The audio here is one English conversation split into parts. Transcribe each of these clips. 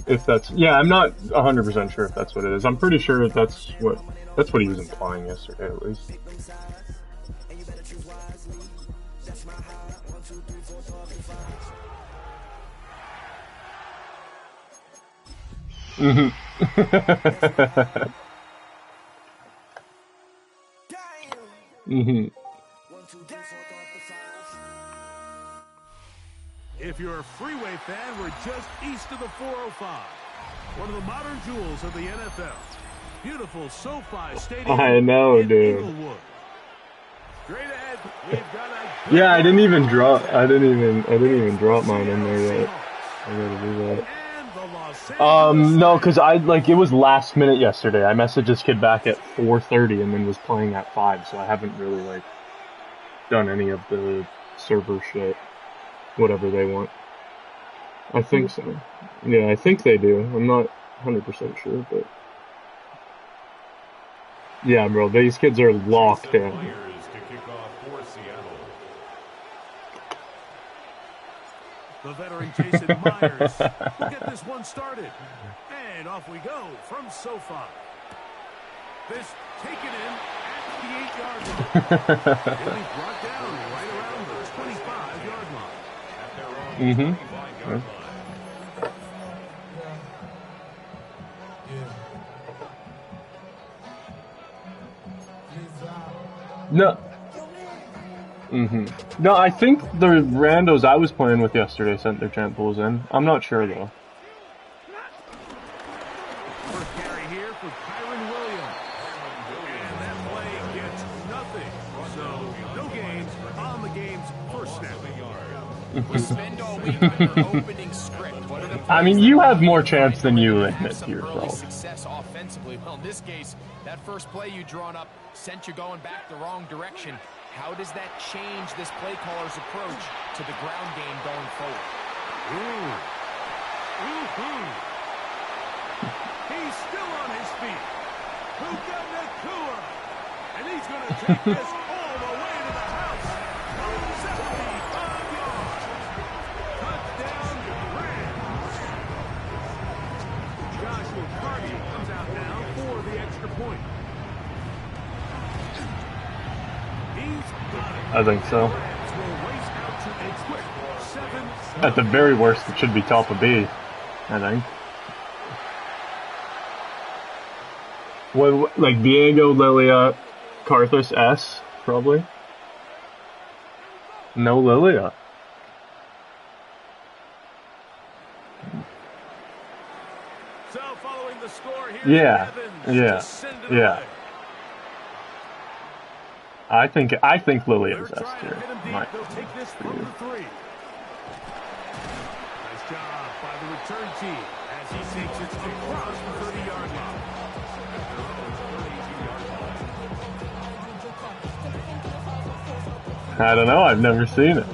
If that's, yeah, I'm not 100% sure if that's what it is. I'm pretty sure that's what he was implying yesterday, at least. Mm-hmm. Mm-hmm. If you're a freeway fan, we're just east of the 405. One of the modern jewels of the NFL. Beautiful SoFi Stadium. I know, dude. Inglewood. Straight ahead, we've got a yeah, I didn't even drop mine in there yet. I gotta do that. No, cause it was last minute yesterday. I messaged this kid back at 4:30 and then was playing at 5, so I haven't really done any of the server shit. Whatever they want. I think so. Yeah, I think they do. I'm not 100% sure, but yeah, bro, these kids are locked in. The veteran Jason Myers will get this one started. And off we go from SoFi. This taken in at the 8-yard line. He'll be brought down right around the 25-yard line. Mm-hmm. No. Mm-hmm. No, I think the randos I was playing with yesterday sent their champ pools in. I'm not sure though. First carry here for Kyron Williams. And that play gets nothing. So no gains on the game's first snap. We spend all week on your opening script. I mean, you have more chance than you admit to yourself. Success offensively. Well, in this case, that first play you drawn up sent you going back the wrong direction. How does that change this play caller's approach to the ground game going forward? He's still on his feet. Puka Nacua. And he's going to take this all the way to the house. 75 yards. Touchdown, Rams. Joshua Carty comes out now for the extra point. I think so. At the very worst, it should be top of B, I think. What, like Diego, Lilia, Karthus, S, probably? No Lilia. So following the score here, yeah. I think Lilia's S tier. They'll take this from the 3. Nice job by the return team as he takes it across the 30-yard line. I don't know. I've never seen it.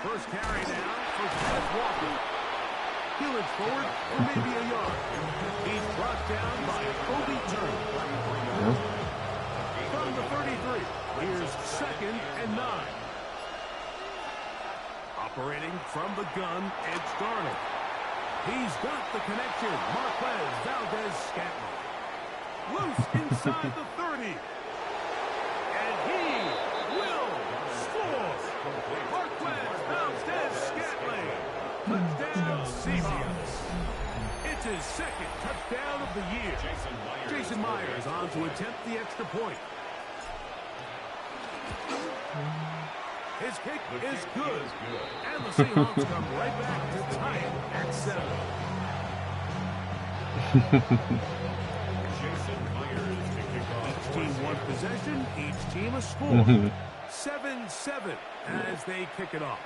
First carry now for Kenneth Walker. He'll it forward for maybe a yard. He's brought down by Obi Turner. From the 33, here's 2nd and 9. Operating from the gun, Edge Darnold. He's got the connection. Marquez Valdez-Scantling. Loose inside the 30. And he will score. Marquez Valdez-Scantling. Touchdown, Seahawks. It's his 2nd touchdown of the year. Jason Myers on to attempt the extra point. His kick is good. And the Seahawks come right back to tie it at 7. Each team one possession, each team a score. 7-7 as they kick it off.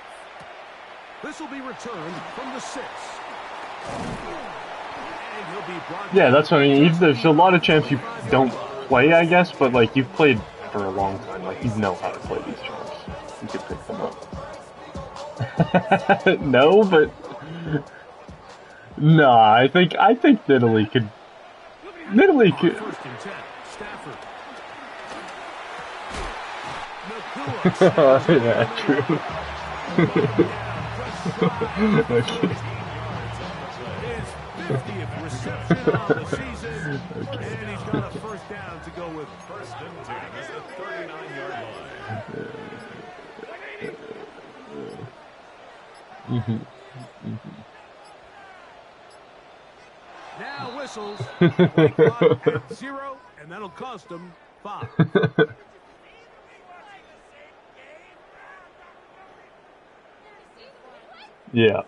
This will be returned from the 6. And he'll be brought yeah, that's what I mean. There's a lot of chance you don't play, I guess, but like you've played for a long time. Like you know how to play these champs. You could pick them up. No, but nah, I think Nidalee could. Stafford. Yeah, true. Okay. His 50th reception on the season, and he's got a first down to go with. First and 10 at the 39-yard line. Now whistles. Play clock at 0, and that'll cost him 5. Yeah.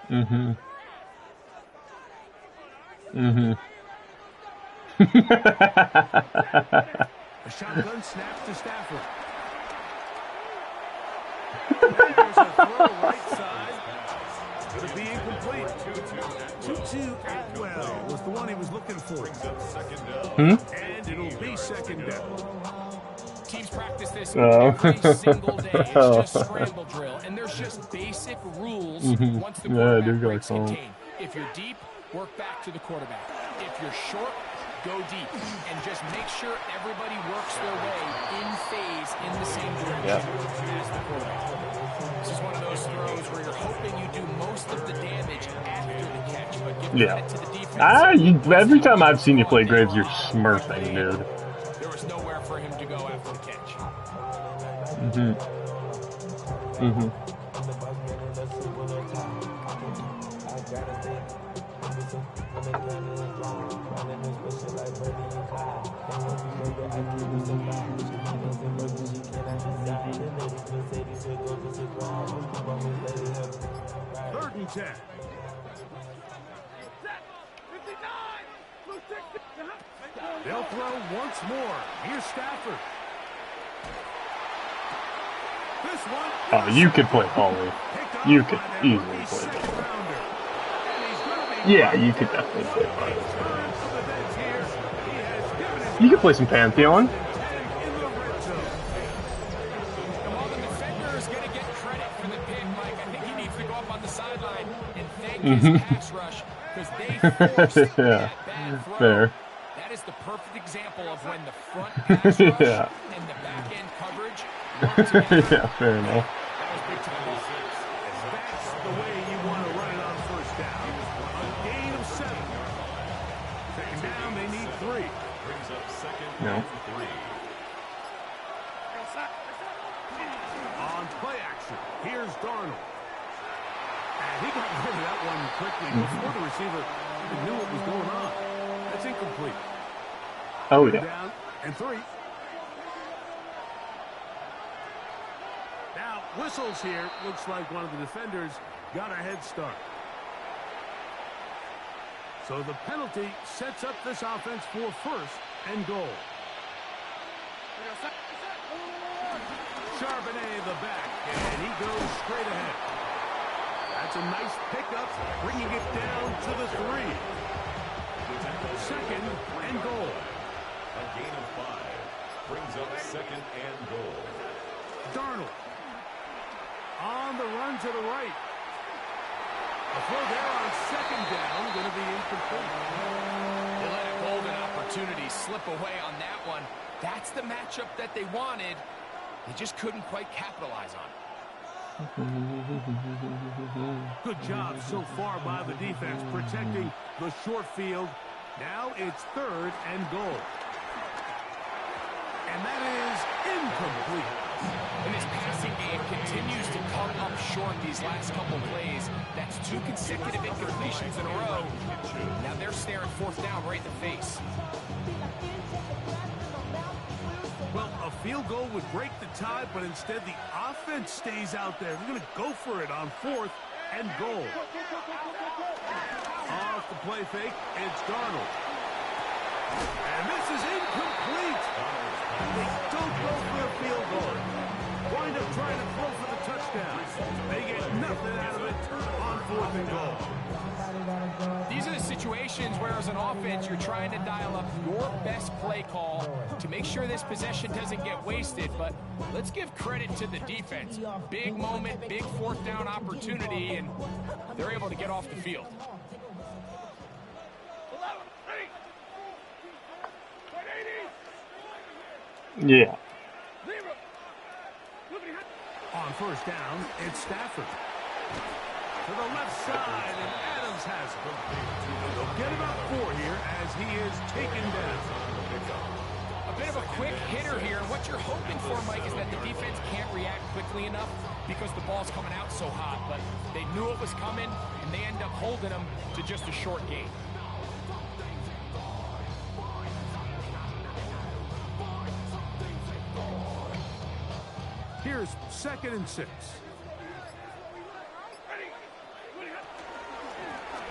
A shotgun snaps to Stafford. There's a throw right side. Could it be incomplete? Tutu Atwell was the one he was looking for. And it'll be second down. Teams practice this every single day. It's just scramble drill. And there's just basic rules once the quarterback breaks contain. If you're deep, work back to the quarterback. If you're short, go deep. And just make sure everybody works their way in phase in the same direction as the quarterback. This is one of those throws where you're hoping you do most of the damage after the catch, but give credit to the defense. Every time I've seen you play Graves, you're smurfing, dude. There was nowhere for him to go after the catch. Third and 10. They'll throw once more. Here's Stafford. This one. Oh, you could play Holly. You could easily play that. Yeah, you could definitely play Holly. You could play some Pantheon. And while the defender is going to get credit for the pick, Mike, I think he needs to go up on the sideline and thank his pass rush because they forced that bad throw. Fair. That is the perfect example of when the front pass rush and the back end coverage work together. Yeah, fair enough. That was big time. That's the way you want to run it on first down. A gain of 7. Second down, they need 3. Brings up second and 3. On play action, here's Darnold. And he got rid of that one quickly before the receiver even knew what was going on. That's incomplete. Oh, yeah. Down and 3. Now, whistles here. Looks like one of the defenders got a head start. So the penalty sets up this offense for first and goal. Charbonnet the back, and he goes straight ahead. That's a nice pickup, bringing it down to the 3. Second and goal. A gain of 5 brings up second and goal. Darnold on the run to the right. A throw there on second down, going to be incomplete. They let a golden opportunity slip away on that one. That's the matchup that they wanted. They just couldn't quite capitalize on it. Good job so far by the defense protecting the short field. Now it's third and goal. And that is incomplete. And this passing game continues to come up short these last couple plays. That's 2 consecutive incompletions in a row. Now they're staring fourth down right in the face. Well, a field goal would break the tie, but instead the offense stays out there. We're going to go for it on fourth and goal. Off the play fake, it's Darnold. And this is incomplete. They don't go for a field goal. Wind up trying to throw for the touchdown. They get nothing out of it on fourth and goal. These are the situations situations where as an offense you're trying to dial up your best play call to make sure this possession doesn't get wasted, but let's give credit to the defense. Big moment, big fourth down opportunity, and they're able to get off the field. Yeah. On first down, it's Stafford. To the left side, and Adams has it. They'll get about 4 here as he is taken down. A bit of a quick hitter here. What you're hoping for, Mike, is that the defense can't react quickly enough because the ball's coming out so hot. But they knew it was coming, and they end up holding them to just a short gain. Here's 2nd and 6.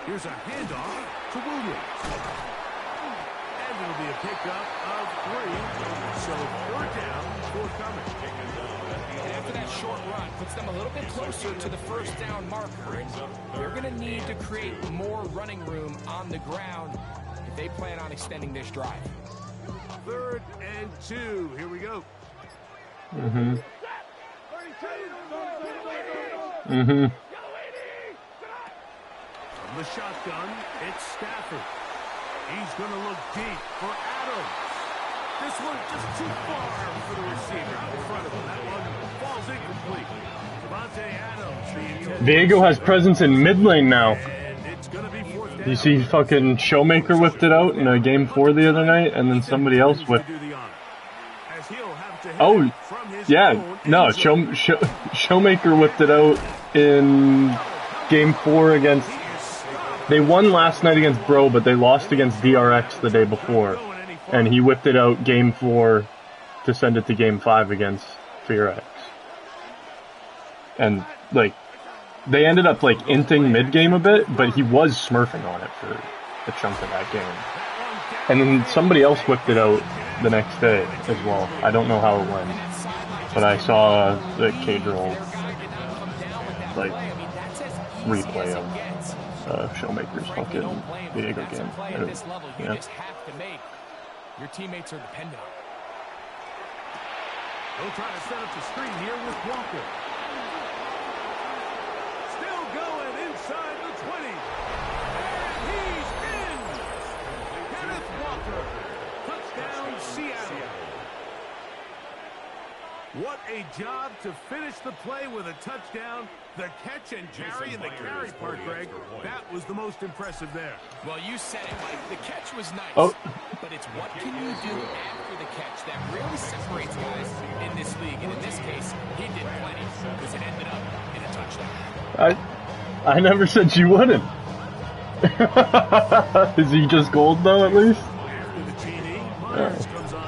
Here's a handoff to Williams. And it'll be a pickup of 3. So 3rd down forthcoming. And after that short run, puts them a little bit closer to the first down marker. They're going to need to create more running room on the ground if they plan on extending this drive. 3rd and 2. Here we go. Mm-hmm. Mm-hmm. From the shotgun, it's Stafford. He's going to look deep for Adams. This one just too far for the receiver out in front of him. That one falls incomplete. Devontae Adams, the intended. Diego has presence in mid lane now. And it's going to be 4th down. You see fucking Showmaker whipped it out in a game 4 the other night, and then somebody else whipped. Oh, yeah, no, Showmaker whipped it out in game 4 against. They won last night against Bro, but they lost against DRX the day before, and he whipped it out game 4 to send it to game 5 against FearX. And like, they ended up like inting mid game a bit, but he was smurfing on it for a chunk of that game. And then somebody else whipped it out the next day as well. I don't know how it went, but I saw the K-Drill like replay of Showmaker's fucking Diego game. Yeah. Your teammates are dependent on it. They'll try to set up the screen here with Walker. Still going inside the 20. And he's in. Kenneth Walker. Touchdown, Seattle. What a job to finish the play with a touchdown. The catch and carry and the carry part, Greg, that was the most impressive there. Well, you said it, Mike. The catch was nice. Oh. But it's what can you do after the catch that really separates guys in this league. And in this case, he did plenty because it ended up in a touchdown. I never said you wouldn't. Is he just gold though, at least?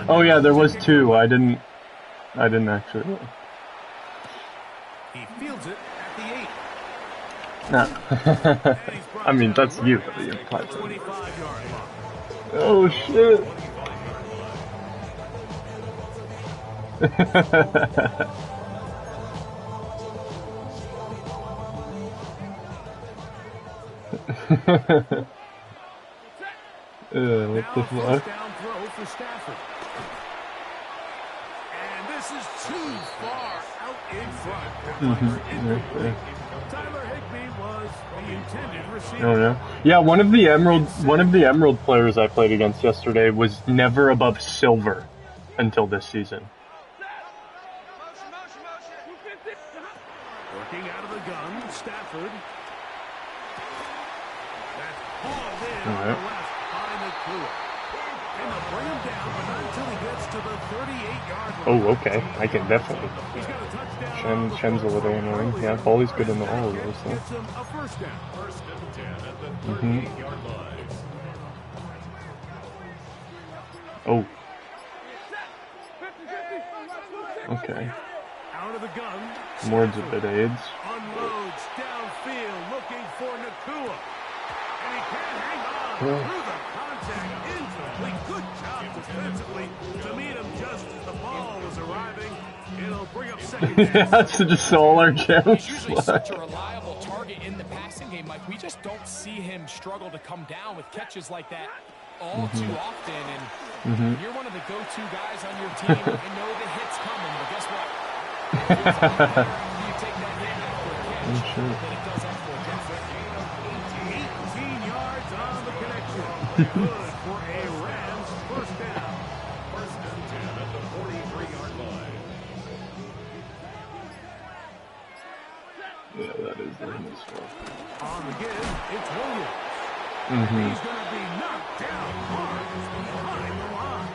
Oh yeah, there was 2. I didn't actually. He fields it at the 8. Nah. I mean, that's you. Oh shit. What the fuck? Down throw for Stafford. And this is too far out in front. Tyler Higbee was the intended receiver. Oh yeah. Yeah, one of the Emerald players I played against yesterday was never above silver until this season. Working out of the gun, Stafford. That's hauled in on the left by McClure. And they'll bring him down, but not until he gets to the 38-yard line. Oh, okay. I can definitely. He's got a touchdown. Shen's a little annoying. Yeah, Bolly's good in all of those, though. Gets him a first down. 1st and 10 at the 38-yard line. Oh. Okay. Out of the gun. Words a bit aids. Unloads downfield looking for Nakua. And he can't hang on through the contact. Incomplete. Good job defensively to meet him just as the ball was arriving. It'll bring up 2nd down. That's just all our channels. He's usually such a reliable target in the passing game, Mike, we just don't see him struggle to come down with catches like that all too often. And you're one of the go-to guys on your team. You know the hit's coming, but guess what? You take that hit after a catch, then it does after a catch. 18 yards on the connection. Good for a Rams first down. First and 10 at the 43-yard line. Yeah, that is the his fault. On the give, it's Williams. He's going to be knocked down hard behind the line.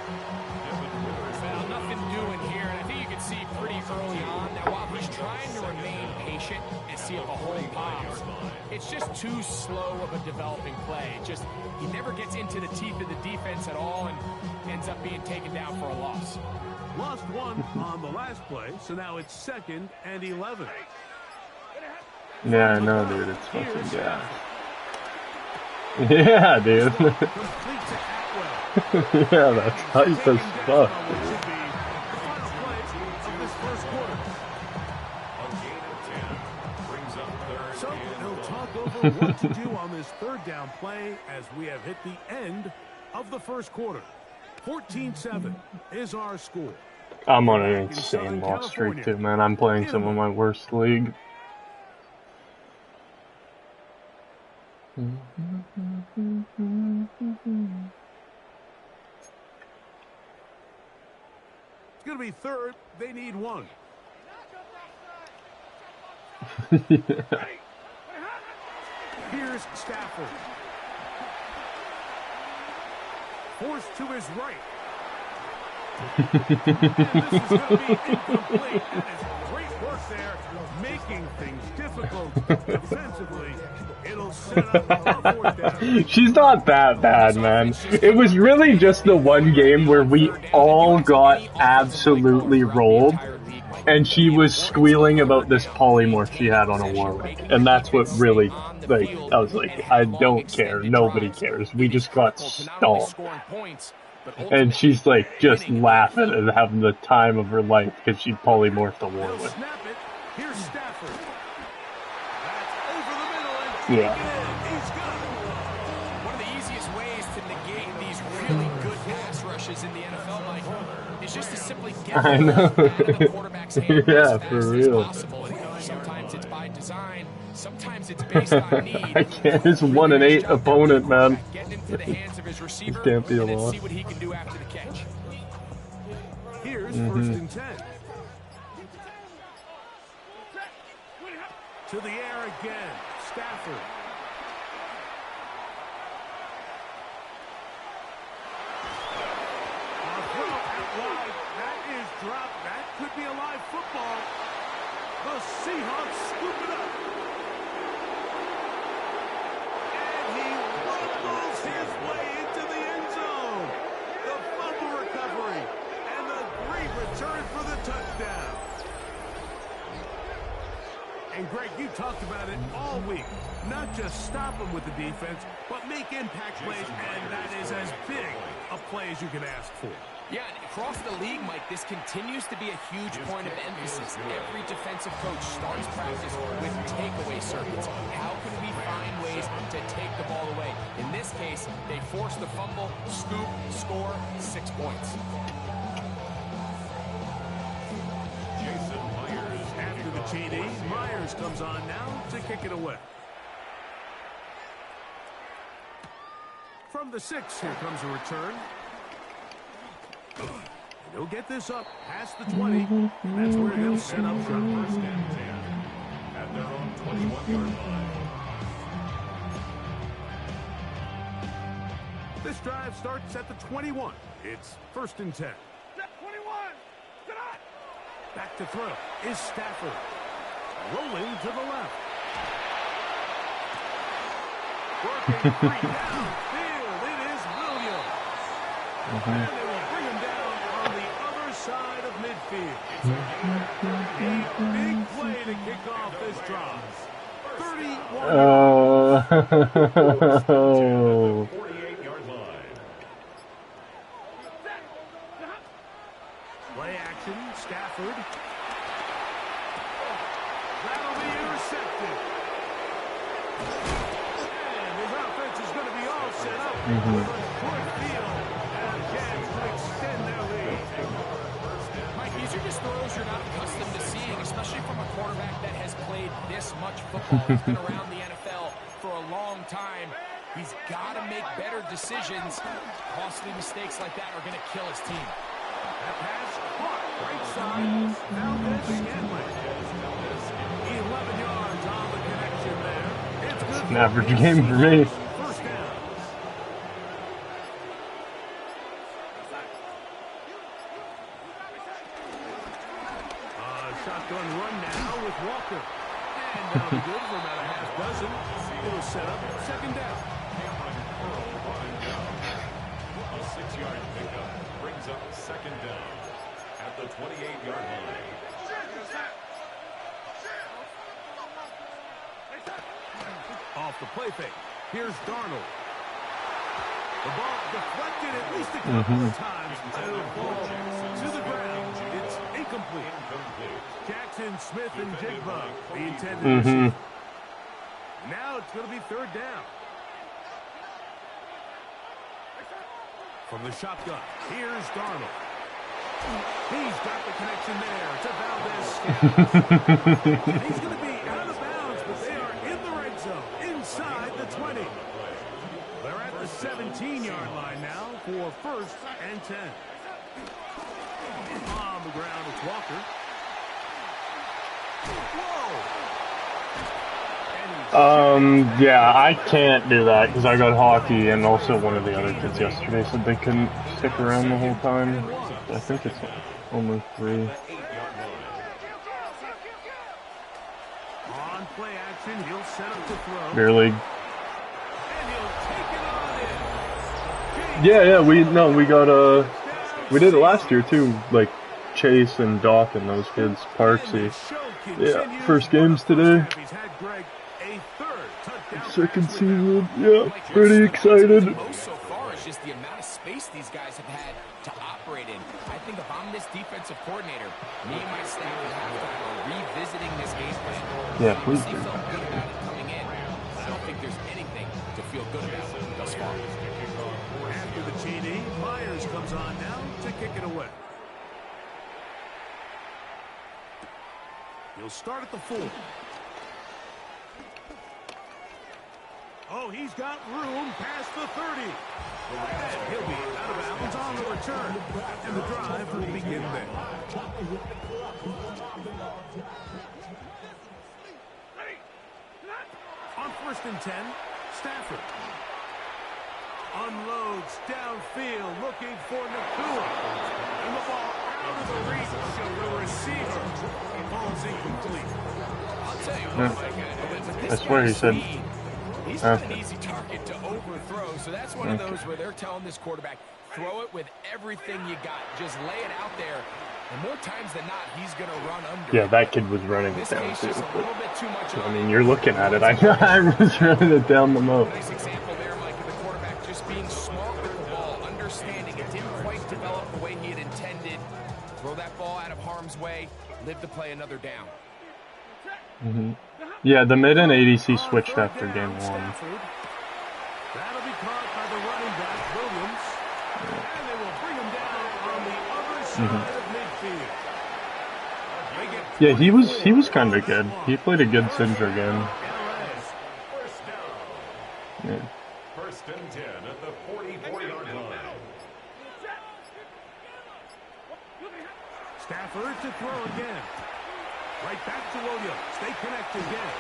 Well, nothing doing here, and I think you can see pretty early on that while he's trying to remain patient and see if a hole pops, it's just too slow of a developing play. He never gets into the teeth of the defense at all and ends up being taken down for a loss. Lost one on the last play, so now it's 2nd and 11. Yeah, I know, dude. It's fucking gas. Yeah, dude. Completes it Atwell. Yeah, that's hype as fuck. Should be the final play of this first quarter. A gain of 10 brings up third So and they'll goal. talk over what to do on this third down play as we have hit the end of the first quarter. 14-7 is our score. I'm on an insane loss streak too, man. I'm playing some of my worst league. It's going to be third. They need one. Here's Stafford. Forced to his right. And this is going to be incomplete. That is great work there, making things difficult defensively. It'll set up a fourth down. She's not that bad, man. It was really just the one game where we all got absolutely rolled, and she was squealing about this polymorph she had on a Warwick. And that's what really, like, I was like, I don't care. Nobody cares. We just got stomped. And she's like just laughing and having the time of her life because she polymorphed a He'll Warwick. snap it. Here's Stafford. That's over the middle and Yeah. taken in. He's got it. One of the easiest ways to negate these really good pass rushes in the NFL, Mike, is just to simply get I the ball know. out of the quarterback's hand Yeah, as fast for as real. possible. And sometimes it's by design, sometimes it's based on need. I can't. It's 1-8 opponent, man. Getting into the hands of his receiver, Can't be a and then loss. see what he can do after the catch. Here's first and 10. To the air again. Stafford. A throw out wide. That is dropped. That could be a live football. The Seahawks scoop it up. And he rumbles his way into the end zone. The fumble recovery. And the great return for the touchdown. And Greg, you talked about it all week. Not just stop him with the defense, but make impact plays, and that is as big a play as you can ask for. Yeah, and across the league, Mike, this continues to be a huge point of emphasis. Every defensive coach starts practice with takeaway circuits. How can we find ways to take the ball away? In this case, they force the fumble, scoop, score, 6 points. Jason Myers After the TD, Myers comes on now to kick it away. From the 6, here comes a return. He'll get this up past the 20. That's where he'll set up shop. first and 10 at their own 21-yard line. This drive starts at the 21. It's first and 10. Back to throw is Stafford. Rolling to the left. Working free downfield. It is Williams. And they will bring him down on the other side of midfield. A big play to kick off this drive. 31. Oh. 48-yard line. Play action, Stafford. That'll be intercepted. his offense is going to be all set up with a short field and a chance to extend their lead. Mike, these are just throws you're not accustomed to seeing, especially from a quarterback that has played this much football. He's been around the NFL for a long time. He's got to make better decisions. Costly mistakes like that are going to kill his team. That pass caught right side. Valdez-Scantling. 11 yards on the connection there. It's good. An average game for me. First down. Shotgun run now with Walker. And that'll be good for about a half dozen. It'll set up second down. A 6-yard pickup brings up second down at the 28-yard line. Off the play fake. Here's Darnold. The ball deflected at least a couple of times. It'll fall to the ground. It's incomplete. Jackson, Smith, and Jigba, the intended receiver. Now it's going to be third down. From the shotgun, here's Darnold. He's got the connection there to Valdez-Scantling. And he's going to be out of bounds, but they are in the red zone, inside the 20. They're at the 17-yard line now for first and 10. On the ground, it's Walker. Yeah, I can't do that because I got hockey, and also one of the other kids yesterday said they couldn't stick around the whole time. I think it's only 3. On play action, he'll set up to throw. Beer league. And he'll take it on in. Yeah, we got we did it last year too, like Chase and Doc and those kids, Parksy. Yeah, first games today. He's had Greg a third touchdown. Second season, yeah, pretty excited. Most so far is just the amount of space these guys have had to operate in. I think if I'm this defensive coordinator, me and my staff at halftime are revisiting this game plan. Yeah, please do. Felt good about it coming in. I don't think there's anything to feel good about thus far. After the TD, Myers comes on now to kick it away. He'll start at the 4. Oh, he's got room past the 30. And he'll be out of bounds on the return. And the drive will begin there. On first and 10, Stafford. Unloads downfield, looking for Nakua. And the ball out of the reach of the receiver. Ball's incomplete. I'll tell you what, Mike, with this I swear he said. he's not an easy target to overthrow, so that's one of those where they're telling this quarterback, throw it with everything you got. Just lay it out there. And more times than not, he's going to run under. Yeah, that kid was running it This down case too. just a little bit too much. I mean, you're looking at it. I was running it down the moat. Nice example there, Mike, of the quarterback just being smart with the ball, understanding it didn't quite develop the way he had intended. Throw that ball out of harm's way, live to play another down. Yeah, the mid and ADC switched after game 1. That'll be caught by the running back, Williams. And they will bring him down on the other side of midfield. Yeah, he was kind of good. He played a good Cinder game. Yeah. First and 10 at the 44-yard line. Stafford to throw again. Right back to Williams. They connect again.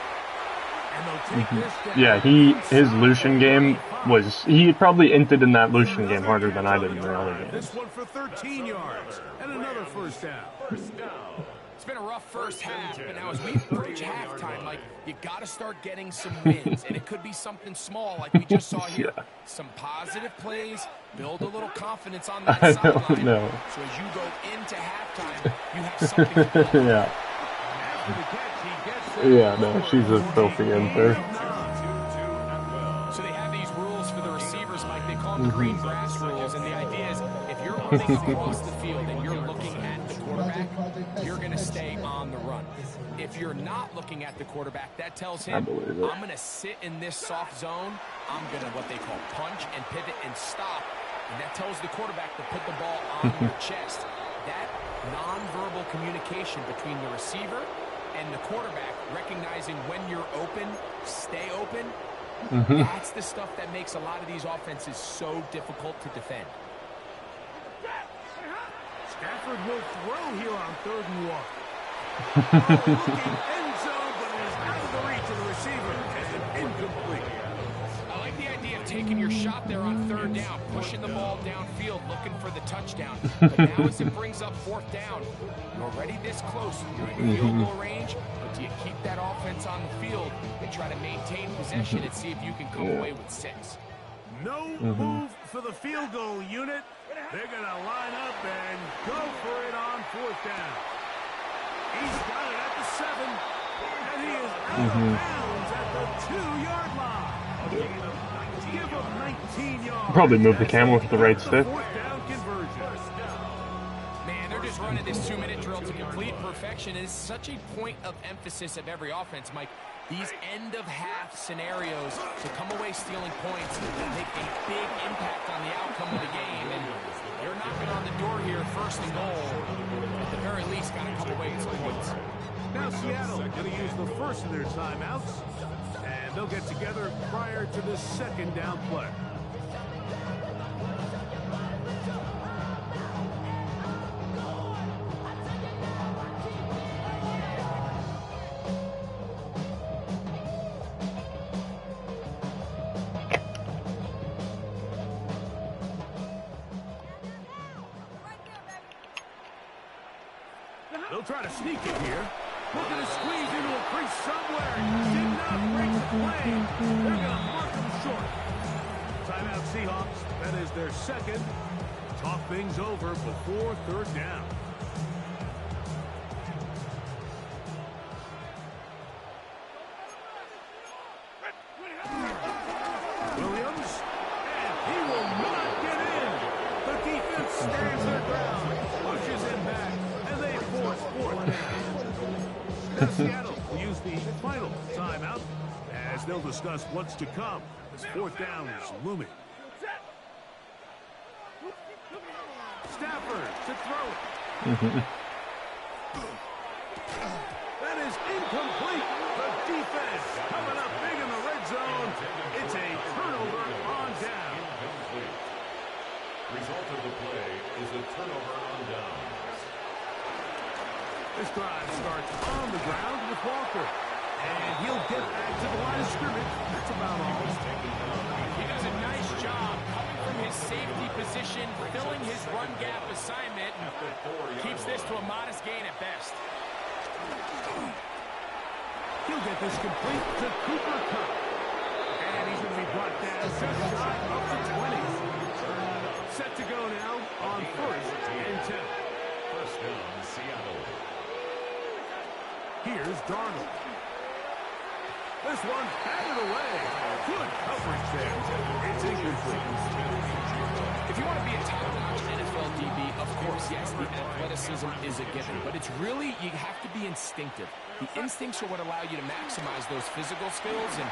And they'll take this down. Yeah, his Lucian game was, he probably inted in that Lucian game harder than I did in the other games. This one for 13 yards. And another first down. It's been a rough first half, but now as we approach halftime, like, you got to start getting some wins, and it could be something small like we just saw here. Yeah. Some positive plays, build a little confidence on that I sideline. don't know. So as you go into halftime, you have something to build. Yeah. Yeah, no, she's a filthy enter. So they have these rules for the receivers, Mike. They call them the green grass rules, and the idea is if you're running across the field and you're looking at the quarterback, you're going to stay on the run. If If you're not looking at the quarterback, that tells him, I'm going to sit in this soft zone. I'm going to what they call punch and pivot and stop. And that tells the quarterback to put the ball on your chest. That nonverbal communication between the receiver and the quarterback, recognizing when you're open, stay open, that's the stuff that makes a lot of these offenses so difficult to defend. Stafford will throw here on 3rd and 1. Looking end zone, but it is out of the reach of the receiver and incomplete. I like the idea of taking your shot there on 3rd down, pushing the ball downfield, looking for the touchdown. But now as it brings up 4th down, you're already this close. You're in field goal range, but do you keep that offense on the field and try to maintain possession and see if you can come away with 6? No move for the field goal unit. They're going to line up and go for it on 4th down. He's got it at the 7, and he is out of bounds at the 2-yard line. Give him 19 yards. Probably move the camera with the right stick. Man, they're just running this 2-minute drill to complete perfection. It is such a point of emphasis of every offense, Mike. These end-of-half scenarios to come away stealing points make a big impact on the outcome of the game. And you're knocking on the door here, 1st and goal. At the very least, got to come away with some points. Now Seattle going to use the first of their timeouts, and they'll get together prior to the 2nd down play. They'll try to sneak it here. Looking to squeeze into a crease somewhere. Did not break the play. They're going to mark him short. Timeout Seahawks. That is their 2nd. Talk things over before 3rd down. Williams. And he will not get in. The defense stands their ground. Pushes him back. And they force 4th down. Now Seattle will use the final timeout as they'll discuss what's to come as 4th down is looming. Stafford to throw it. That is incomplete. The defense coming up big in the red zone. It's a turnover on down. Result of the play is a turnover on down. This drive starts on the ground with Walker. And he'll get back to the line of scrimmage. That's about all. He does a nice job coming from his safety position, filling his run gap assignment, and keeps this to a modest gain at best. He'll get this complete to Cooper Kupp. And he's going to be brought down just shy of the 20s. Set to go now on 1st and 10. 1st down, Seattle. Here's Darnold. This one batted away. Good coverage there. It's incomplete. If you want to be a top-notch NFL DB, of course, yes, the athleticism is a given. But it's really, you have to be instinctive. The instincts are what allow you to maximize those physical skills, and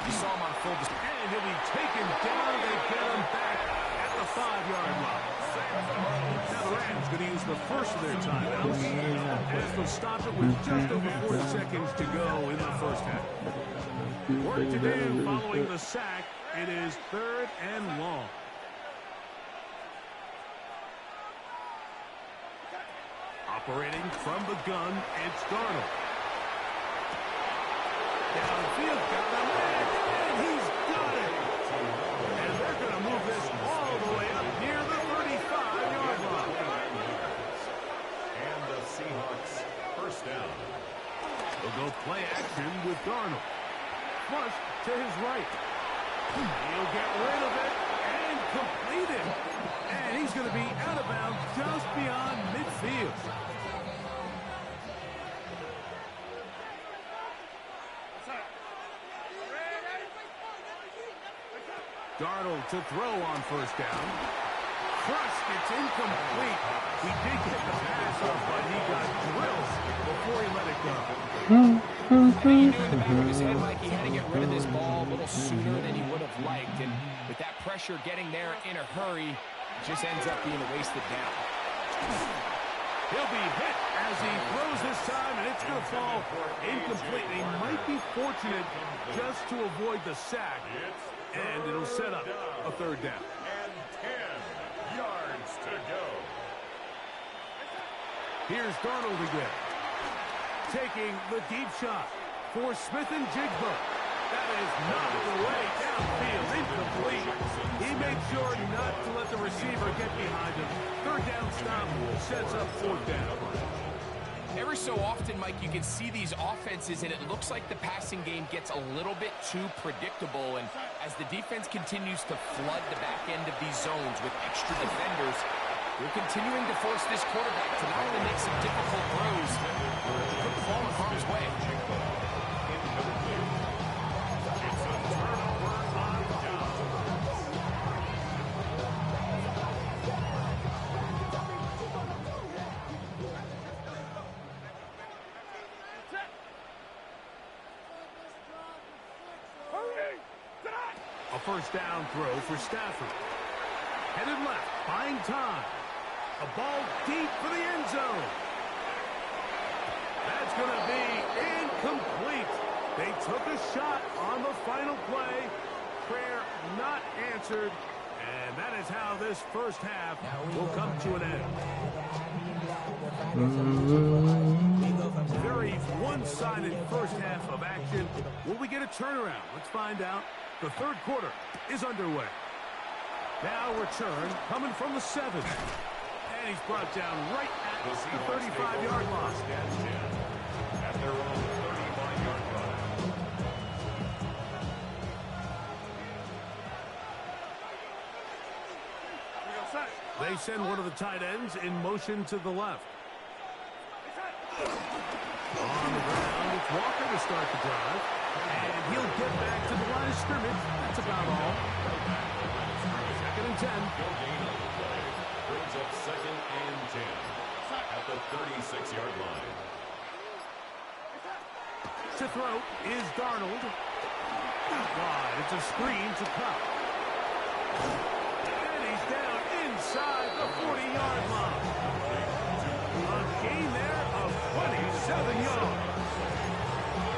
you saw him on full display. And he'll be taken down. They get him back at the 5-yard line. Now the Rams going to use the first of their timeouts as they'll stop it with just over 40 seconds to go in the 1st half. Work to do following the sack. It is 3rd and long. Operating from the gun, it's Darnold. Downfield, got him back, and he's got it. And they're going to move this all the way up near the 35-yard line. And the Seahawks 1st down. They'll go play action with Darnold. Flush to his right. He'll get rid of it and complete it. And he's going to be out of bounds just beyond midfield. Darnold to throw on 1st down. crushed. It's incomplete. He did get the pass up, but he got drilled before he let it go. I think he knew in the back of his head, Mike, he had to get rid of this ball a little sooner than he would have liked. And with that pressure getting there in a hurry, it just ends up being a wasted down. He'll be hit as he throws this time, and it's going to fall incomplete. He might be fortunate just to avoid the sack, and it'll set up a third down. And 10 yards to go. Here's Darnold again, taking the deep shot for Smith and Jigba. That is knocked away downfield, incomplete. He made sure not to let the receiver get behind him. Third down stop sets up fourth down. Every so often, Mike, you can see these offenses, and it looks like the passing game gets a little bit too predictable. And as the defense continues to flood the back end of these zones with extra defenders, they're continuing to force this quarterback to not only make some difficult throws, but to put the ball in harm's way. A first down throw for Stafford. Headed left, buying time. A ball deep for the end zone. That's going to be incomplete. They took a shot on the final play. Prayer not answered. And that is how this first half will come to an end. Very one-sided first half of action. Will we get a turnaround? Let's find out. The third quarter is underway. Now return coming from the 7. And he's brought down right at the 35-yard line. At their own 35-yard line. They send one of the tight ends in motion to the left. On the ground, it's Walker to start the drive. And he'll get back to the line of scrimmage. That's about all. Second and 10. Brings up second and 10 at the 36-yard line. To throw is Darnold. Out wide. It's a screen to Cup. And he's down inside the 40-yard line. A gain there of 27 yards.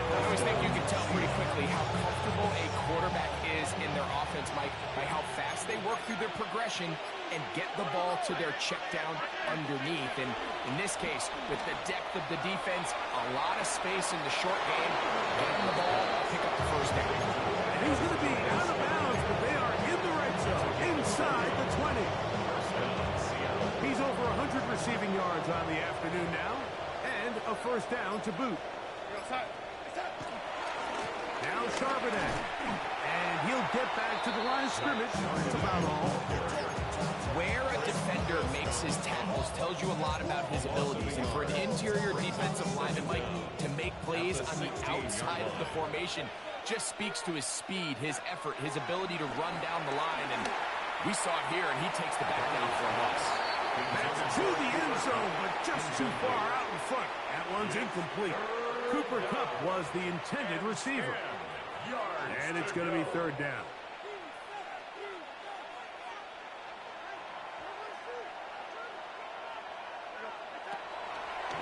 I always think you can tell pretty quickly how comfortable a quarterback is in their offense, Mike, by how fast they work through their progression and get the ball to their check down underneath. And in this case, with the depth of the defense, a lot of space in the short game, getting the ball, pick up the first down. And he's going to be out of bounds, but they are in the red zone, inside the 20. He's over 100 receiving yards on the afternoon now, and a first down to boot. Now Charbonnet, and he'll get back to the line of scrimmage. That's about all. Where a defender makes his tackles tells you a lot about his abilities. And for an interior defensive lineman, Mike, to make plays on the outside of the formation just speaks to his speed, his effort, his ability to run down the line. And we saw it here, and he takes the back down for a loss. That's to the end zone, but just too far out in front. That one's incomplete. Cooper Kupp was the intended receiver. And it's going to be third down.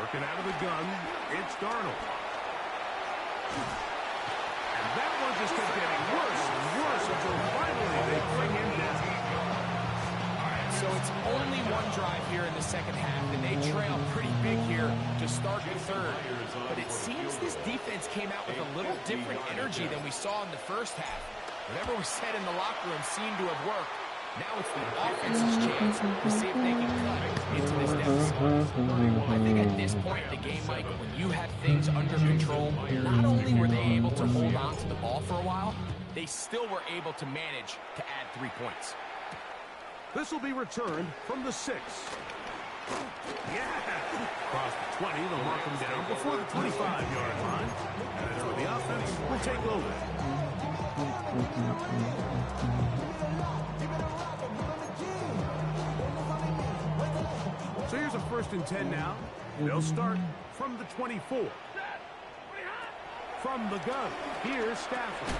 Working out of the gun, it's Darnold. And that one just kept getting worse and worse until finally they bring him down. So it's only one drive here in the second half, and they trail pretty big here to start the third. But it seems this defense came out with a little different energy than we saw in the first half. Whatever was said in the locker room seemed to have worked. Now it's the offense's chance to see if they can cut into this deficit. I think at this point in the game, Mike, when you have things under control, not only were they able to hold on to the ball for a while, they still were able to manage to add 3 points. This will be returned from the 6. Yeah! Across the 20, they'll mark him down before the 25-yard line. And that's where the offense will take over. first and 10 now. They'll start from the 24. From the gun, here's Stafford.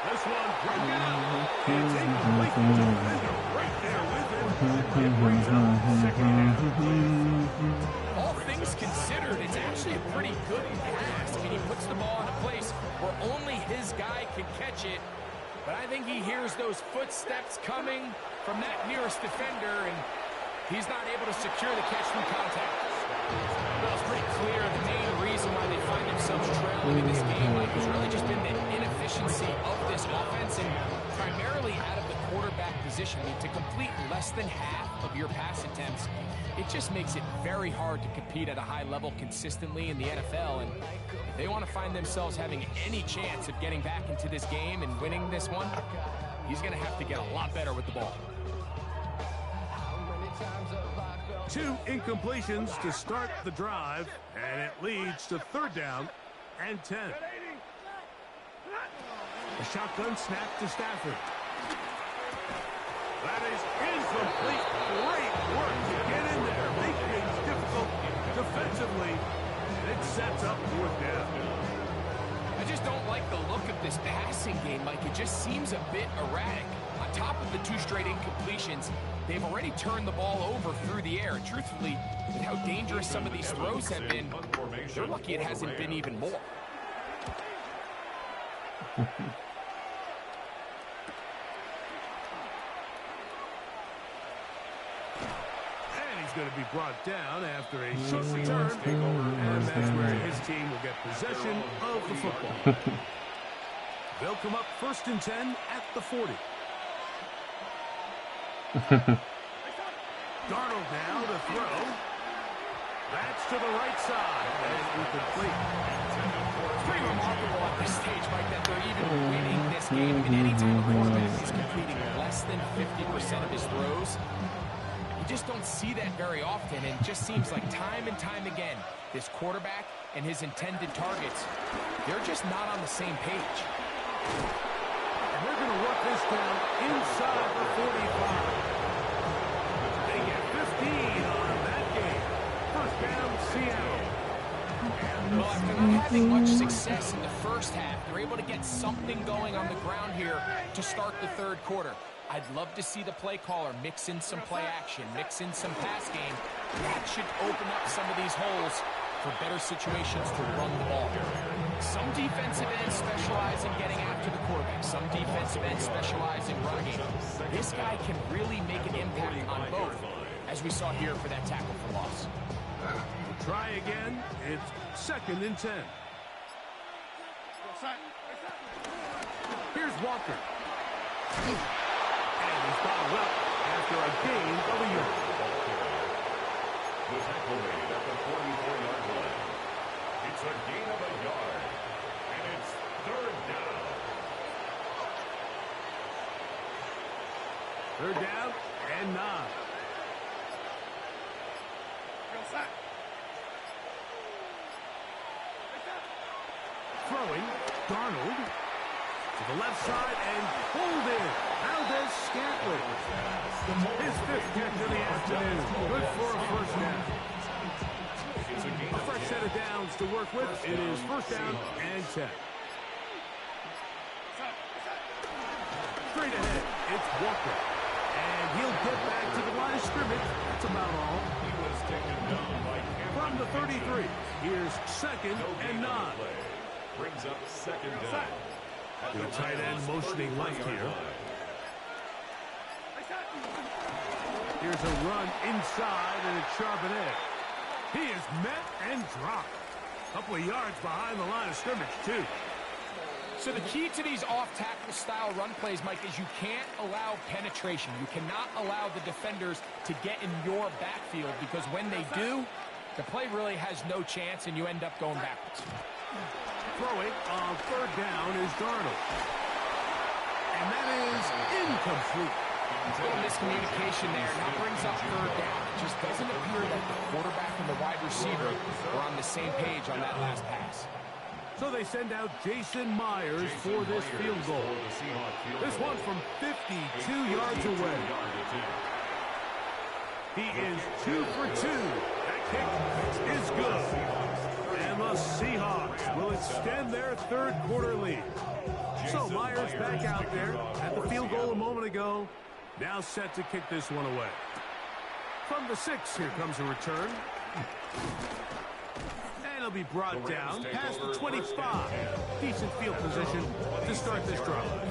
This one broken out. It's incomplete. Defender right there with him. It brings up second down. All things considered, it's actually a pretty good pass. I mean, he puts the ball in a place where only his guy can catch it. But I think he hears those footsteps coming from that nearest defender, and he's not able to secure the catch through contact. Well, it's pretty clear the main reason why they find themselves trailing in this game, Mike, has really just been the inefficiency of this offense, and primarily out of the quarterback position. I mean, to complete less than half of your pass attempts, it just makes it very hard to compete at a high level consistently in the NFL. And if they want to find themselves having any chance of getting back into this game and winning this one, he's going to have to get a lot better with the ball. 2 incompletions to start the drive, and it leads to third down and 10. A shotgun snap to Stafford. That is incomplete. Great work to get in there, make things difficult defensively, and it sets up fourth down. I just don't like the look of this passing game, Mike. It just seems a bit erratic. On top of the 2 straight incompletions, they've already turned the ball over through the air. And truthfully, with how dangerous some of these throws have been, they're lucky it hasn't been even more. Going to be brought down after a short return, and that's where his team will get possession of the football. They'll come up first and 10 at the 40. Darnold now to throw. That's to the right side, and incomplete. It's pretty remarkable at this stage, Mike, that they're even winning this game. I mean, anytime a quarterback is completing less than 50% of his throws, just don't see that very often, and it just seems like time and time again, this quarterback and his intended targets, they're just not on the same page. And they're going to work this down inside the 45. They get 15 on that game. First down, Seattle. Well, after not having much success in the first half, they're able to get something going on the ground here to start the third quarter. I'd love to see the play caller mix in some play action, mix in some pass game. That should open up some of these holes for better situations to run the ball. Some defensive ends specialize in getting after the quarterback. Some defensive ends specialize in run game. This guy can really make an impact on both, as we saw here for that tackle for loss. We'll try again. It's second and 10. Here's Walker. And he's fouled up after a gain of a yard. The tackle made at the 44-yard line. It's a gain of a yard, and it's third down. Third down and 9. Throwing, Darnold to the left side and pulled in. Valdez-Scantling. His 5th catch of the afternoon. Good for a first down. A fresh set of downs to work with. It is first down and 10. Straight ahead, it's Walker. And he'll get back to the line of scrimmage. That's about all. He was taken down by from the 33. Here's second and 9. Brings up second down. The tight end motioning left here. Here's a run inside, and it's Charbonnet. He is met and dropped. A couple of yards behind the line of scrimmage, too. So the key to these off-tackle style run plays, Mike, is you can't allow penetration. You cannot allow the defenders to get in your backfield, because when they do, the play really has no chance, and you end up going backwards. Throwing on third down is Darnold. And that is incomplete. A little miscommunication there. Now brings up third down. It just doesn't appear that the quarterback and the wide receiver were on the same page on that last pass. So they send out Jason Myers for this field goal. This one from 52 yards away. He is 2 for 2. That kick is good. And the Seahawks will extend their third quarter lead. So Myers back out there at the field goal a moment ago. Now set to kick this one away. From the 6, here comes a return. And it'll be brought down past the 25. Decent field position to start this drive.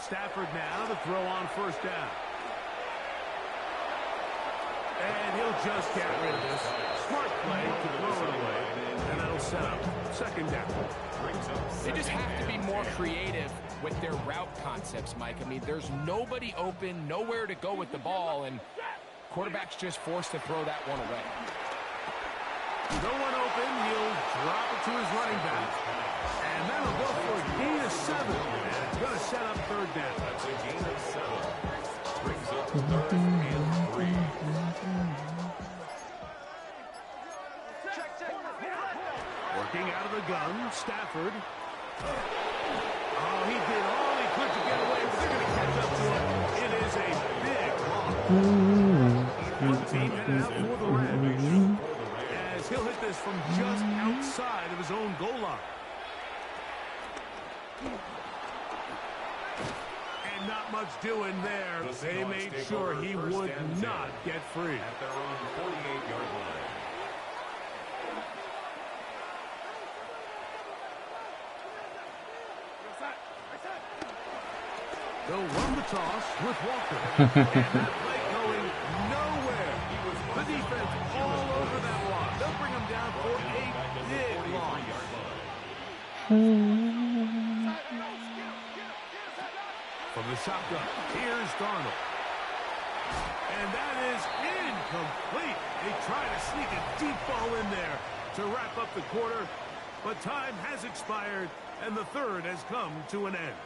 Stafford now to throw on first down. And he'll just get rid of this. Smart play to throw it away. And that'll set up second down. They just have to be more creative with their route concepts, Mike. I mean, there's nobody open, nowhere to go with the ball, and quarterback's just forced to throw that one away. No one open. He'll drop it to his running back. And that'll go for a gain of 7. And it's going to set up third down. That's a gain of 7. Brings up third and 3. Working out of the gun, Stafford. Oh, he did all he could to get away, but they're going to catch up to him. It is a big loss. One team headed out for the Rams. As he'll hit this from just outside of his own goal line. And not much doing there. They made sure he would not get free. At their own 48-yard line. They'll run the toss with Walker. And that play going nowhere. The defense all over that block. They'll bring him down for a big loss. From the shotgun, here's Darnold. And that is incomplete. They try to sneak a deep ball in there to wrap up the quarter. But time has expired, and the third has come to an end.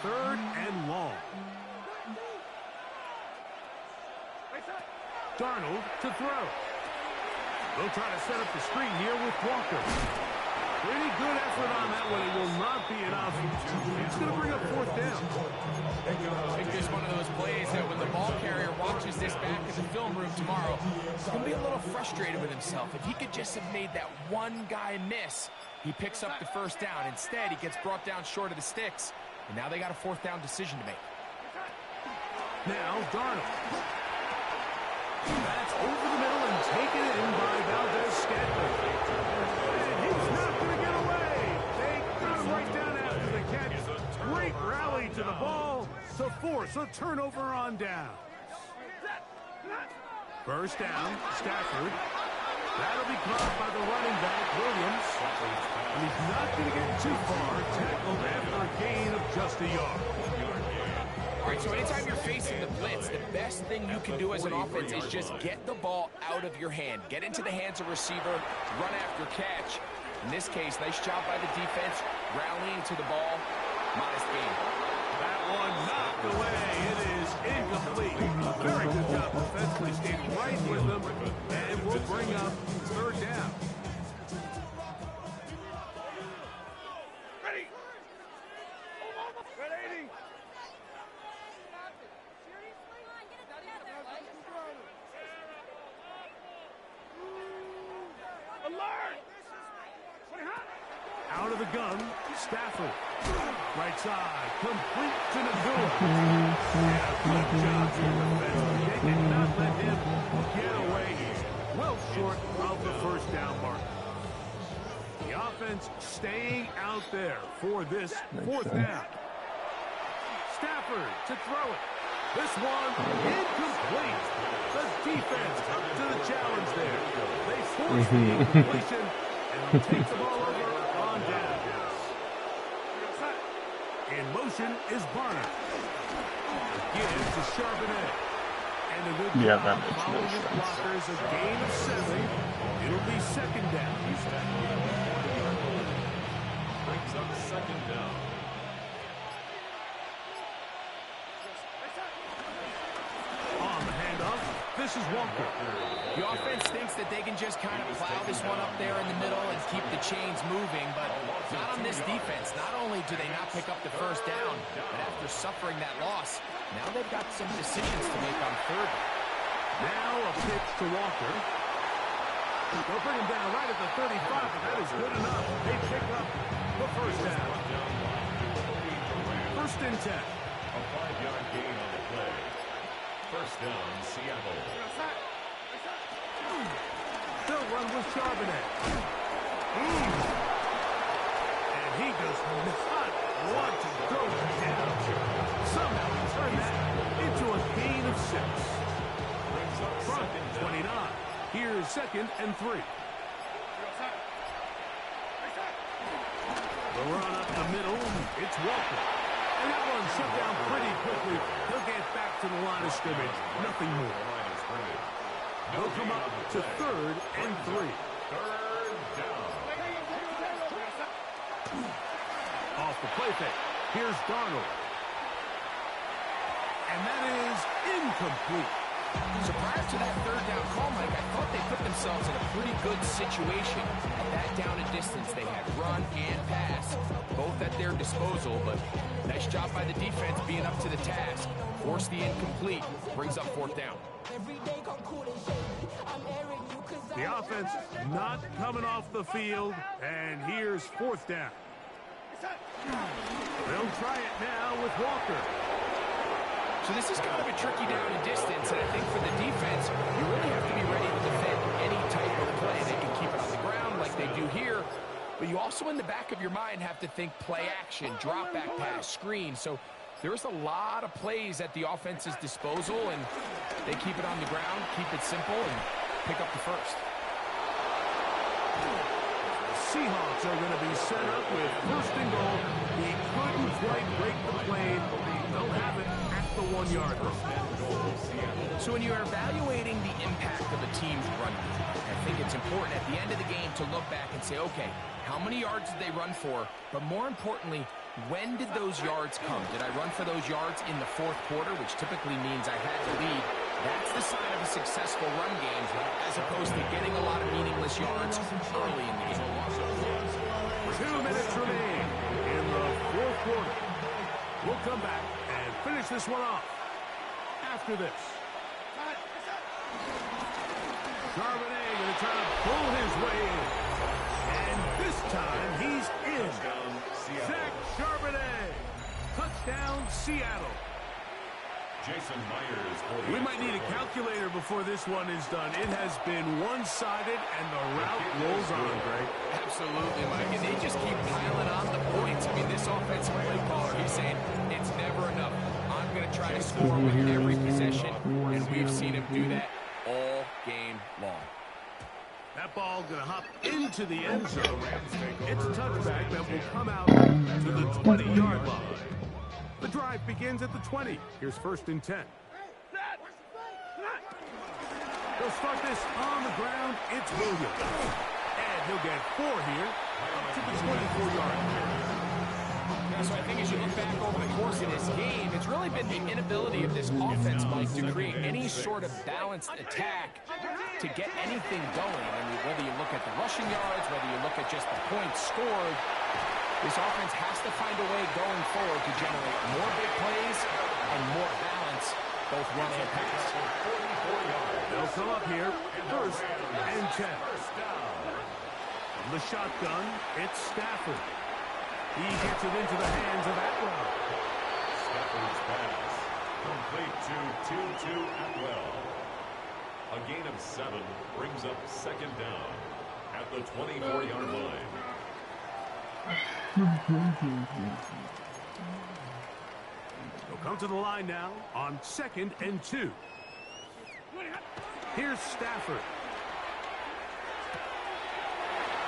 Third and long. Darnold to throw. They'll try to set up the screen here with Walker. Pretty good effort on that one. It will not be enough. It's going to bring up fourth down. I think this is one of those plays that when the ball carrier watches this back in the film room tomorrow, he's going to be a little frustrated with himself. If he could just have made that one guy miss, he picks up the first down. Instead, he gets brought down short of the sticks, and now they got a fourth down decision to make. Now, Darnold. That's over the middle and taken in by Valdez-Scantling. And he's not going to get away. They got him right down after the catch. Great rally to the ball to force a turnover on down. First down, Stafford. That'll be caught by the running back, Williams. And he's not going to get too far. Tackled after a gain of just a yard. All right, so anytime you're facing the blitz, the best thing you can do as an offense is just get the ball out of your hand. Get into the hands of receiver, run after catch. In this case, nice job by the defense, rallying to the ball. Modest gain. That one knocked away. It is incomplete. Very good job defensively, stayed right with them, and will bring up third down. Ready. Ready. Alert! Out of the gun, Stafford. Right side, complete to Nagua. Good job to the defense. They did not let him get away. He's well short of the first down mark. The offense staying out there for this fourth down. Stafford to throw it. This one incomplete. The defense up to the challenge there. They force the incompletion and they'll take the ball over on down. In motion is Barner. Again to Charbonnet. And a good that makes no following his sense. blockers, a gain of 7. It'll be second down. Brings up second down. This is Walker. The offense thinks that they can just kind of plow this one up there in the middle and keep the chains moving, but not on this defense. Not only do they not pick up the first down, but after suffering that loss, now they've got some decisions to make on third. Now a pitch to Walker. They'll bring him down right at the 35, but that is good enough. They pick up the first down. First and 10. A 5-yard gain on the play. First down, Seattle. They'll run with Charbonnet. And he does not want to go down. Somehow he turned that into a gain of 6. Brings up Front, second down. 29. Here's second and 3. The run up the middle. It's Walker. And that one shut down pretty quickly. He'll get back to the line of scrimmage. Nothing more. They'll come up to third and 3. Third down. Off the play fake. Here's Darnold. And that is incomplete. So prior to that third down call, Mike, I thought they put themselves in a pretty good situation. At that down and distance, they had run and pass, both at their disposal, but nice job by the defense being up to the task. Force the incomplete, brings up fourth down. The offense not coming off the field, and here's fourth down. They'll try it now with Walker. So this is kind of a tricky down and distance, and I think for the defense, you really have to be ready to defend any type of play. They can keep it on the ground like they do here, but you also in the back of your mind have to think play action, drop back pass, screen. So there's a lot of plays at the offense's disposal, and they keep it on the ground, keep it simple, and pick up the first. Seahawks are going to be set up with first and goal. He couldn't quite break the plane. They'll have it at the 1-yard line. So when you're evaluating the impact of a team's run, I think it's important at the end of the game to look back and say, okay, how many yards did they run for? But more importantly, when did those yards come? Did I run for those yards in the fourth quarter, which typically means I had the lead? That's the sign of a successful run game, as opposed to getting a lot of meaningless yards early in the game. 2 minutes remain in the fourth quarter. We'll come back and finish this one off after this. Charbonnet going to try to pull his way in. And this time he's in. Zach Charbonnet. Touchdown, Seattle. Jason Myers. We might need a calculator before this one is done. It has been one-sided, and the route rolls on, Greg. Absolutely, Mike. And they just keep piling on the points. I mean, this offensive play caller, he's saying it's never enough. I'm going to try to score with every possession, and we've seen him do that all game long. That ball going to hop into the end zone. It's a touchback that will come out to the 20-yard line. The drive begins at the 20. Here's first and 10. They'll start this on the ground. It's Williams. And he'll get 4 here up to the 24-yard line. So I think as you look back over the course of this game, it's really been the inability of this offense, Mike, to create any sort of balanced attack to get anything going. I mean, whether you look at the rushing yards, whether you look at just the points scored, this offense has to find a way going forward to generate more big plays and more balance, both run and pass. They'll come up here, first and 10. From the shotgun, it's Stafford. He gets it into the hands of Atwell. Stafford's pass complete to Tutu Atwell. A gain of 7 brings up second down at the 24-yard line. They'll come to the line now on second and 2. Here's Stafford.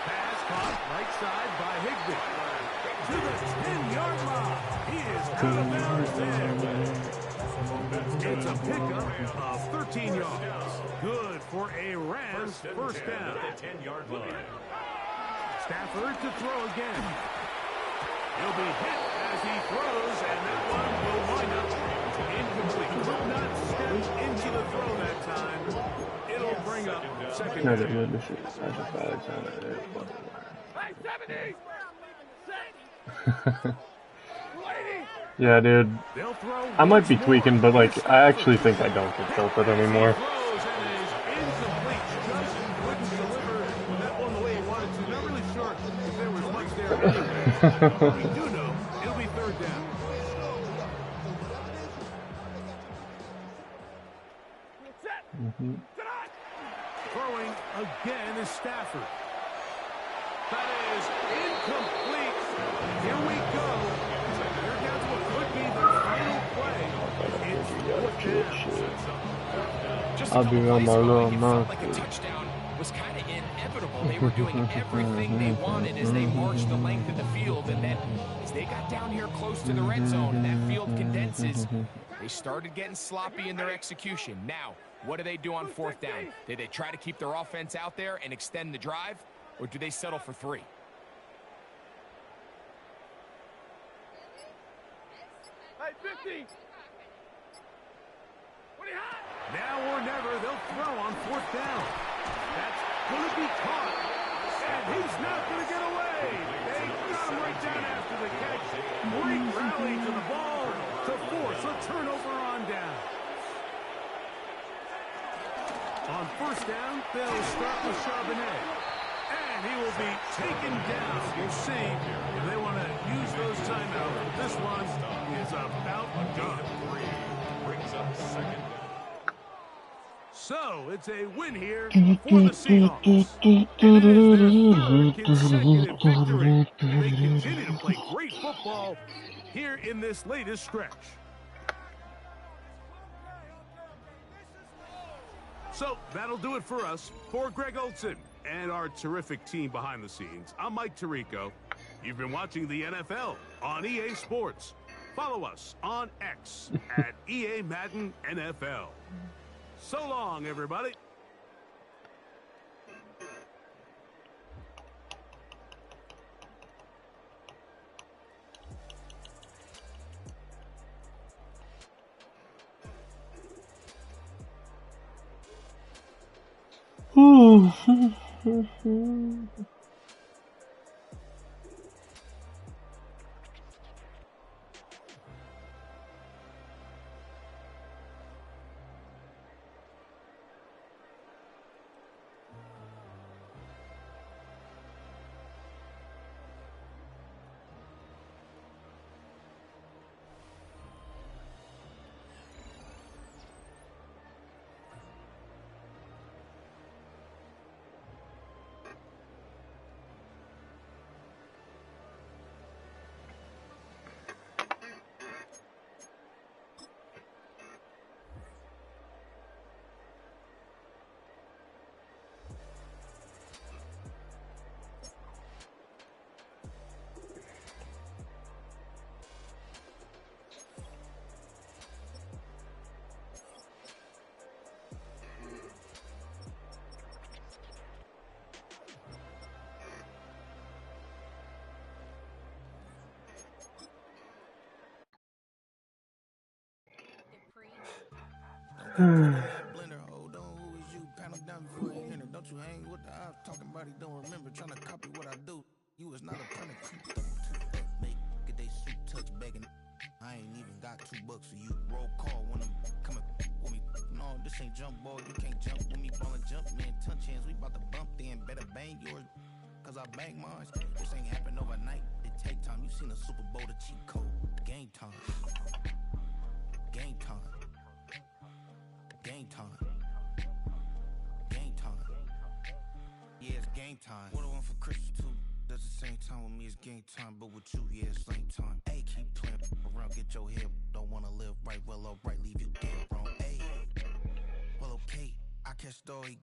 Pass caught right side by Higbee. To the 10-yard line. He is out of bounds there. It's a pickup of 13 yards. Good for a Rams first down. At the 10-yard line. Stafford to throw again. He'll be hit as he throws, and that one will wind up Incomplete. Could not step into the throw that time. It'll bring up second down. Yeah, dude. I might be tweaking, but like, I actually think I don't get tilted anymore. We do know it'll be third down. Throwing again is Stafford. That is incomplete. Here we go. They're down to what could be their final play. It's fourth down. Just a couple plays ago, it felt like a touchdown was kind of inevitable. They were doing everything they wanted as they marched the length of the field, and then as they got down here close to the red zone and that field condenses, they started getting sloppy in their execution. Now, what do they do on fourth down? Do they try to keep their offense out there and extend the drive, or do they settle for 3? Hey, 50. Now or never, they'll throw on fourth down. That's going to be caught. And he's not going to get away. They got him right down after the catch. Great rally to the ball to force a turnover on down. On first down, they'll start with Charbonnet. And he will be taken down. We'll see if they want to use those timeouts. This one is about done. Brings up second down. So, it's a win here for the Seahawks. And it is their third consecutive victory. They continue to play great football here in this latest stretch. So, that'll do it for us. For Greg Olson and our terrific team behind the scenes, I'm Mike Tirico. You've been watching the NFL on EA Sports. Follow us on X at EA Madden NFL. So long, everybody. Blender, hold on, who is you? Panel down before you enter. Don't you hang with the ops talking about he don't remember. Trying to copy what I do. You is not a printer. Make get they suit touch begging. I ain't even got $2 for you. Roll call when I'm coming with me. No, this ain't jump ball. You can't jump with me. Ballin' jump, man. Touch hands. We about to bump then. Better bang yours. Cause I bang mine. This ain't happen overnight. It take time. You seen a Super Bowl, the cheat code. Game time. Game time. Game time. Game time. Yeah, it's game time. What I want for Christmas too. That's the same time with me, it's game time. But with you, yeah, it's same time. Hey, keep playing around, get your head. Don't wanna live right, well, alright, leave you dead wrong. Hey, well, okay. I catch the